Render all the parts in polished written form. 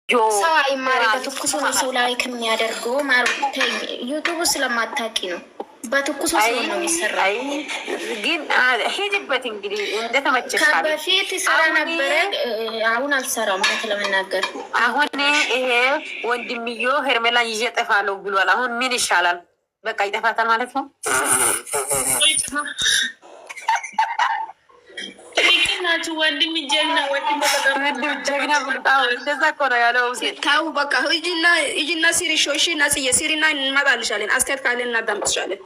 ሰው አይማሪ በትኩሱ ነው ሰው ላይ ከሚያደርገው ዩቱብ ስለማታውቂ ነው። በትኩሱ ስለሆነ ነው የሚሰራው። ግን ሄድበት እንግዲህ እንደተመቸሽ በፊት ስራ ነበረ፣ አሁን አልሰራም ለመናገር። አሁን ይሄ ወንድምዮ ሄርሜላን ይዤ እጠፋለሁ ብሏል። አሁን ምን ይሻላል? በቃ ይጠፋታል ማለት ነው። ናችሁ ወንድም ጀግና ጀግና እንደዛ እኮ ነው ያለው። ታው በቃ ሂጂና ሲሪ ሾሺ ናጽዬ ሲሪና እንመጣልሻለን። አስተያየት ካለን እናዳምጥሻለን።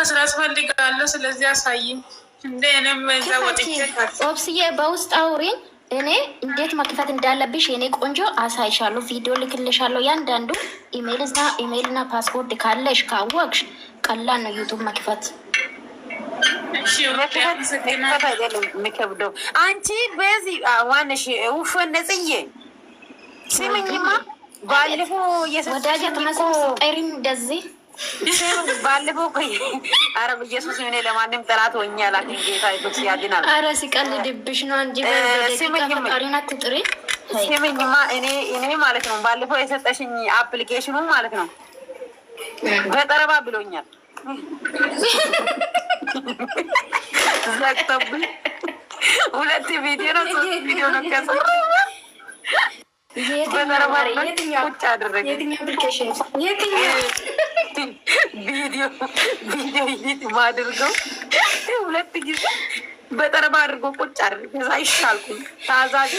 መስራት ፈልጋለሁ። ስለዚህ አሳይ እንደ እኔም እዛ ወጥቼ ኦብስዬ በውስጥ አውሪኝ። እኔ እንዴት መክፈት እንዳለብሽ የኔ ቆንጆ አሳይሻለሁ። ቪዲዮ ልክልሻለሁ። ያንዳንዱ ኢሜይልና ፓስፖርት ካለሽ ካወቅሽ ቀላል ነው ዩቱብ መክፈት። የሚከብደው አንቺ በዚህ ዋነሽ ውፈነጽዬ ስምኝማ ባለፈው ወዳጅ ተመሰጠሪ እንደዚህ ባለፈው አረብ ኢየሱስ እኔ ለማንም ጠላት ሆኛላ ጌታ ኢየሱስ ያድናል። አረ ሲቀልድብሽ ነው እንጂ ፈጣሪን አትጥሪ። ስምኝማ እኔ ማለት ነው ባለፈው የሰጠሽኝ አፕሊኬሽኑ ማለት ነው በጠረባ ብሎኛል። ዘግቶብኝ ሁለት ቪዲዮ ነው ሶስት ቪዲዮ ነው ከሰራ ቁጭ አደረገ። ቪዲዮ ማድርገው ሁለት ጊዜ በጠረባ አድርጎ ቁጭ አድርገ ከዛ ይሻልኩ ታዛዥ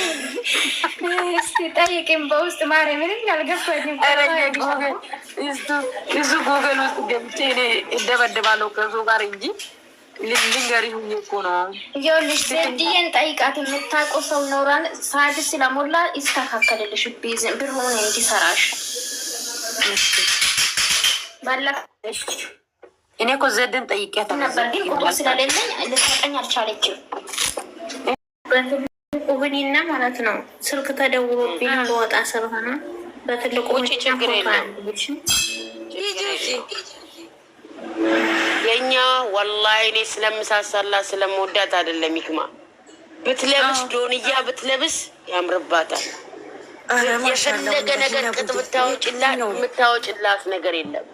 እስቲ ጠይቅም በውስጥ ማረ ምንም ያልገባኝም። እሱ ጉግል ውስጥ ገብቼ እኔ እደበድባለሁ ከሱ ጋር እንጂ ልንገሪ እኮ ነው። ይኸውልሽ ዜድዬን ጠይቃት። የምታውቀው ሰው ኖራን ሰዓት ስለሞላ ይስተካከልልሽ ብሩን እንዲሰራሽ ባለፈው እኔ እኮ ዘድን ጠይቄያት ነበር፣ ግን ቁጥር ስለሌለኝ ልትሰጠኝ አልቻለችም። በትልቁ ብኒና ማለት ነው ስልክ ተደውሎብኝ በወጣ ስለሆነ በትልቁ ችግር የለም። የእኛ ወላሂ እኔ ስለምሳሳላት ስለምወዳት አይደለም። ይክማ ብትለብስ ዶንያ ብትለብስ ያምርባታል። የፈለገ ነገር ቅጥ የምታወጭላት ነገር የለም።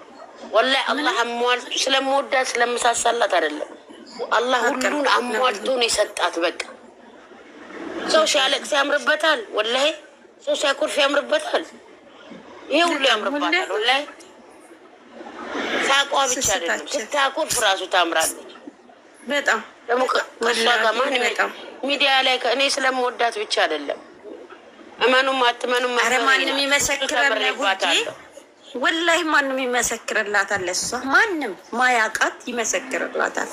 ወላሂ አላህ አሟልቶ ስለምወዳት ስለምሳሳላት አይደለም። አላህ ሁሉን አሟልቶ ነው የሰጣት። በቃ ሰው ሲያለቅስ ያምርበታል። ወላሂ ሰው ሲያኮርፍ ያምርበታል። ይሄ ሁሉ ያምርባታል። ወላሂ ሳቋ ብቻ አይደለም ስታኮርፍ ራሱ ታምራለች። በጣም ሚዲያ ላይ እኔ ስለምወዳት ብቻ አይደለም። እመኑም አትመኑም ማንም ይመሰክራል። ወላሂ ማንም ይመሰክርላታል። እሷ ማንም ማያውቃት ይመሰክርላታል።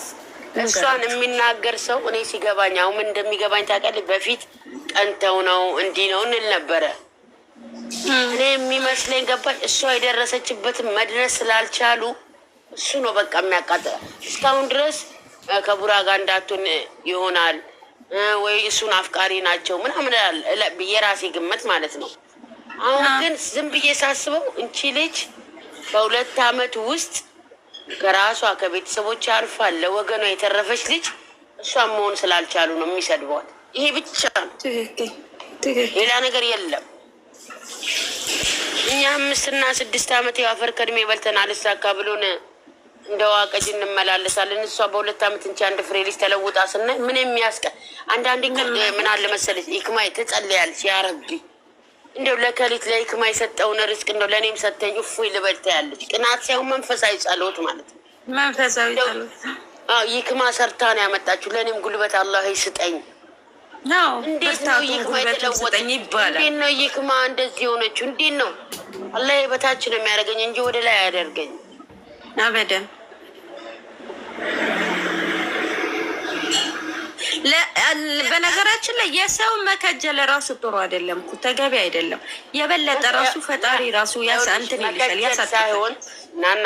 እሷን የሚናገር ሰው እኔ ሲገባኝ አሁን ምን እንደሚገባኝ ታውቃለህ? በፊት ቀንተው ነው እንዲህ ነው እንል ነበረ። እኔ የሚመስለኝ ገባኝ እሷ የደረሰችበትን መድረስ ስላልቻሉ እሱ ነው በቃ የሚያቃጥላል። እስካሁን ድረስ ከቡራ ጋር እንዳትሆን ይሆናል ወይ እሱን አፍቃሪ ናቸው ምናምን የራሴ ግምት ማለት ነው። አሁን ግን ዝም ብዬ ሳስበው እንቺ ልጅ በ2 አመት ውስጥ ከራሷ ከቤተሰቦች አርፋ ለወገኗ የተረፈች ልጅ እሷን መሆን ስላልቻሉ ነው የሚሰድቧት። ይሄ ብቻ ነው፣ ሌላ ነገር የለም። እኛ 5 እና 6 አመት የአፈር ከድሜ በልተን አልሳካ ብሎን እንደ ዋቀጅ እንመላለሳለን። እሷ በ2 አመት እንቺ አንድ ፍሬ ልጅ ተለውጣ ስናይ ምን የሚያስቀ አንዳንድ ቀን ምን አለ መሰለች ይክማይ ትጸልያለች። ያ ረቢ እንደው ለከሊት ለይክማ የሰጠውን ርዝቅ እንደው ለእኔም ሰተኝ እፎይ ልበልታ ያለች ቅናት ሳይሆን መንፈሳዊ ጸሎት ማለት ነው። መንፈሳዊ ጸሎት ይክማ ሰርታ ነው ያመጣችሁ። ለእኔም ጉልበት አላህ ይስጠኝ። እንዴት ነው ይክማ የተለወጠኝ ይባላል? እንዴት ነው ይክማ እንደዚህ የሆነችው? እንዴት ነው አላህ በታች ነው የሚያደርገኝ እንጂ ወደ ላይ አያደርገኝ አበደን። በነገራችን ላይ የሰው መከጀል ራሱ ጥሩ አይደለም እኮ ተገቢ አይደለም። የበለጠ ራሱ ፈጣሪ ራሱ ያሳንተን ይልሻል ያሳሳይሆን ናና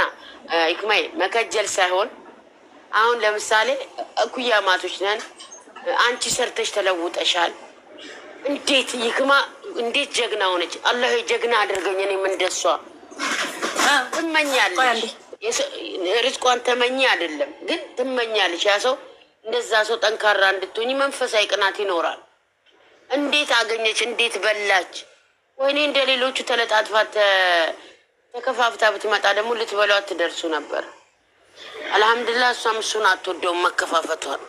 ይክማይ መከጀል ሳይሆን አሁን ለምሳሌ እኩያ ማቶች ነን። አንቺ ሰርተሽ ተለውጠሻል። እንዴት ይክማ እንዴት ጀግና ሆነች። አላህ ጀግና አድርገኝ። እኔም እንደሷ ትመኛለች። ርዝቋን ተመኝ አይደለም ግን ትመኛለች። ያ ሰው እንደዛ ሰው ጠንካራ እንድትሆኝ መንፈሳዊ ቅናት ይኖራል። እንዴት አገኘች? እንዴት በላች? ወይኔ እንደ ሌሎቹ ተለጣጥፋት ተከፋፍታ ብትመጣ ደግሞ ልትበሏት ትደርሱ ነበር። አልሐምዱሊላህ እሷም እሱን አትወደውም መከፋፈቷን።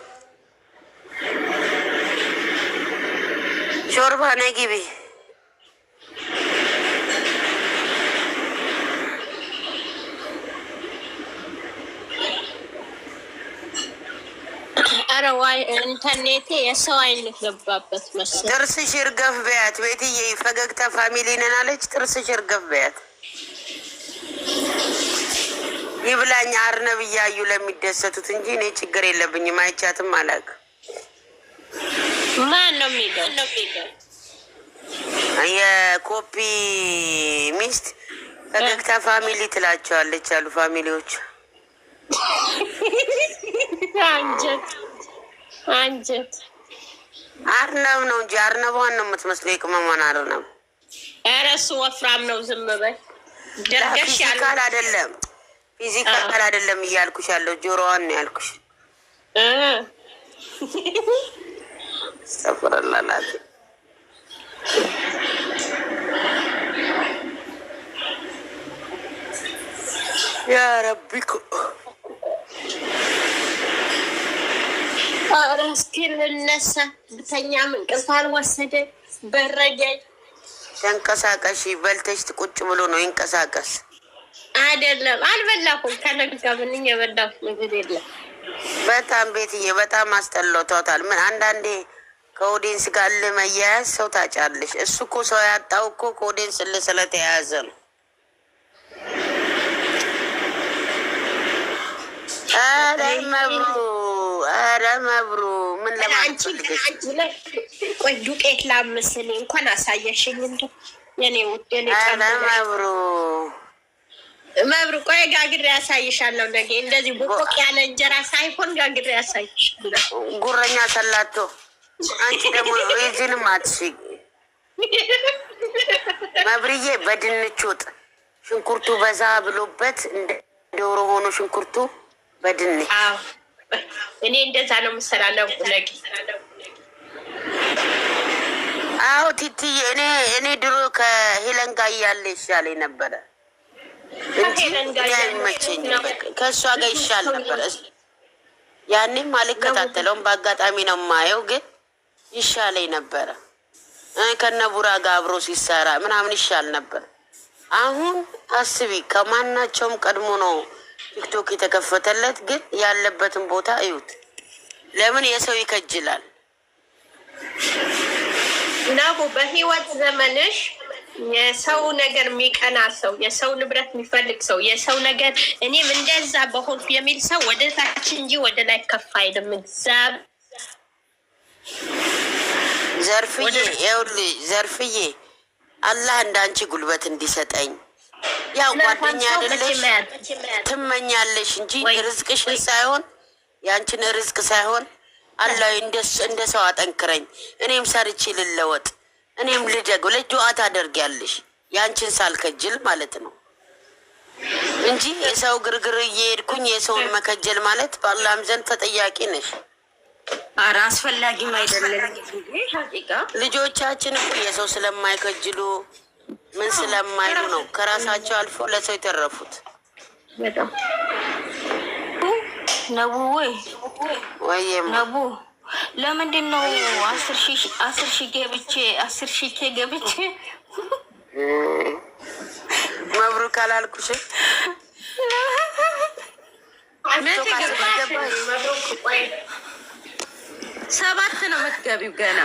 ሾርባ ነይ ግቢ። ኧረ ዋይ ኢንተርኔቴ የሰው አይን ገባበት መሰለኝ። ጥርስሽ ይርገፍ በያት ቤትዬ። ፈገግታ ፋሚሊ ነን አለች። ጥርስሽ ይርገፍ በያት። ይብላኝ አርነብ እያዩ ለሚደሰቱት እንጂ እኔ ችግር የለብኝም። አይቻትም አላውቅም። ማን ነው የሚለው? የኮፒ ሚስት ፈገግታ ፋሚሊ ትላቸዋለች አሉ ፋሚሊዎች። አንጀት አርነብ ነው እንጂ አርነቧን ነው የምትመስለው። የቅመሟን አርነብ። ኧረ እሱ ወፍራም ነው። ዝም በይ። ደርገሽ ያለ ፊዚካል አይደለም፣ ፊዚካል አይደለም እያልኩሽ ያለው ጆሮዋን ነው ያልኩሽ። ሰፈረላላት ያ ረቢኩ። ኧረ እስኪ ልነሳ ብተኛ እንቅልፍ አልወሰደኝ በረደኝ። ተንቀሳቀሽ። በልተሽ ቁጭ ብሎ ነው ይንቀሳቀስ። አይደለም አልበላኩም። ከነጋ ምንኝ የበላሁት ምግብ የለም። በጣም ቤትዬ በጣም አስጠልቶታል። ምን አንዳንዴ ከኦዲንስ ጋር ለመያያዝ ሰው ታጫለሽ። እሱ እኮ ሰው ያጣው እኮ ከኦዲንስ ስለተያያዘ ነው። ኧረ መብሩ ኧረ መብሩ ምን ለማንቺልሽ? ቆይ ዱቄት ላምስል እንኳን አሳየሽኝ እንደ የኔ ውድ የኔ መብሩ መብሩ። ቆይ ጋግሬ ያሳይሻለሁ ነገ። እንደዚህ ቦቆቅ ያለ እንጀራ ሳይሆን ጋግሬ ያሳይሻለሁ። ጉረኛ ሰላቶ አንቺ ደግሞ እዚህንም አትሽግ መብርዬ። በድንች ወጥ ሽንኩርቱ በዛ ብሎበት እንደ ዶሮ ሆኖ ሽንኩርቱ በድንች። እኔ እንደዛ ነው የምሰራለው ነገ። አዎ ቲቲዬ፣ እኔ ድሮ ከሄለን ጋር እያለ ይሻለኝ ነበረ እንጂ አይመቸኝ። ከእሷ ጋር ይሻል ነበር። ያኔም አልከታተለውም፣ በአጋጣሚ ነው የማየው፣ ግን ይሻለኝ ነበረ። ከነቡራ ጋር አብሮ ሲሰራ ምናምን ይሻል ነበር። አሁን አስቢ፣ ከማናቸውም ቀድሞ ነው ቲክቶክ የተከፈተለት፣ ግን ያለበትን ቦታ እዩት። ለምን የሰው ይከጅላል? ናቡ በህይወት ዘመንሽ የሰው ነገር የሚቀና ሰው፣ የሰው ንብረት የሚፈልግ ሰው፣ የሰው ነገር እኔም እንደዛ በሆንኩ የሚል ሰው ወደ ታች እንጂ ወደ ላይ ከፍ አይልም። እግዚአብሔር ዘርፍዬ፣ ይኸውልሽ ዘርፍዬ፣ አላህ እንዳንቺ ጉልበት እንዲሰጠኝ። ያው ጓደኛ አይደለሽ ትመኛለሽ እንጂ ርዝቅሽን ሳይሆን ያንቺን ርዝቅ ሳይሆን አላህ እንደ ሰው አጠንክረኝ፣ እኔም ሰርቼ ልለወጥ፣ እኔም ልደግ ብለሽ ዱዓ ታደርጊያለሽ። ያንቺን ሳልከጅል ማለት ነው እንጂ የሰው ግርግር እየሄድኩኝ የሰውን መከጀል ማለት በአላህም ዘንድ ተጠያቂ ነሽ። ኧረ አስፈላጊም አይደለም። ልጆቻችን እኮ የሰው ስለማይከጅሉ ምን ስለማይሉ ነው ከራሳቸው አልፎ ለሰው የተረፉት። ነቡ ወይ ነቡ ለምንድን ነው 10,000 ገብቼ መብሩክ አላልኩሽ? ሰባት ነው የምትገቢው ገና